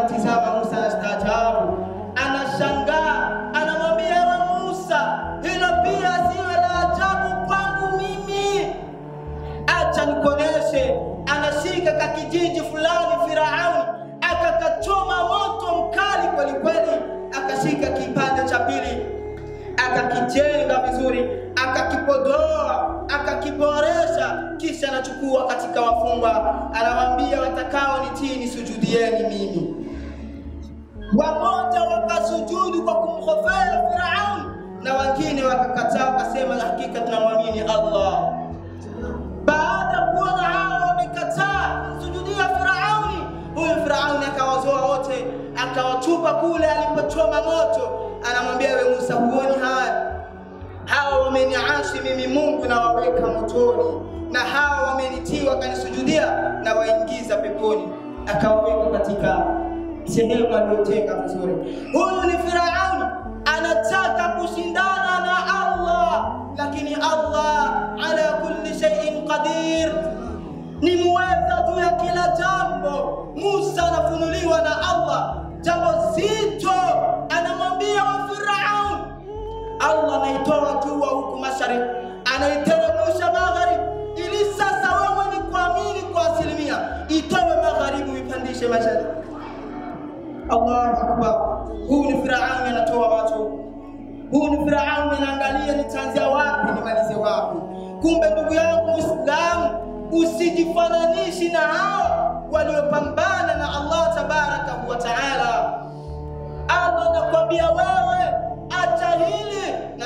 anamtizama Musa na staajabu, anashangaa, anamwambia ewe Musa, hilo pia siyo la ajabu kwangu mimi. Acha nikuoneshe. Anashika kakijiji fulani Firauni, akakachoma moto mkali kweli kweli, akashika kipande cha pili, akakijenga vizuri, akakipodoa, akakiboresha, kisha anachukua katika wafungwa, anawaambia watakao nitii nisujudieni mimi. Wamoja wakasujudu kwa kumhofia Firauni, na wengine wakakataa, wakasema hakika tunamwamini Allah. Baada kuona hao wamekataa kumsujudia Firauni, huyo Firauni akawazoa wote, akawatupa kule alipochoma moto. Anamwambia ewe Musa, huoni haya? Hao wameniasi mimi Mungu na waweka motoni, na hao wamenitii wakanisujudia na waingiza peponi. Akawaweka katika sehemu aliyotenga vizuri. Huyu ni Firauni, anataka kushindana na Allah, lakini Allah ala kulli shay'in qadir, ni muweza juu ya kila jambo. Musa anafunuliwa na Allah jambo zito, anamwambia wa Firauni, Allah anaitoa jua huku mashariki, anaiteremsha magharibi, ili sasa wewe ni kuamini kwa asilimia, itoe magharibi uipandishe mashariki. Allahu Akbar. Huu ni Firauni anatoa watu. Huu ni Firauni anaangalia nitaanzia wapi nimalize wapi. Kumbe ndugu yangu Muislamu, usijifananishi na hao waliopambana na Allah tabaraka wa taala. Allah anakuambia wewe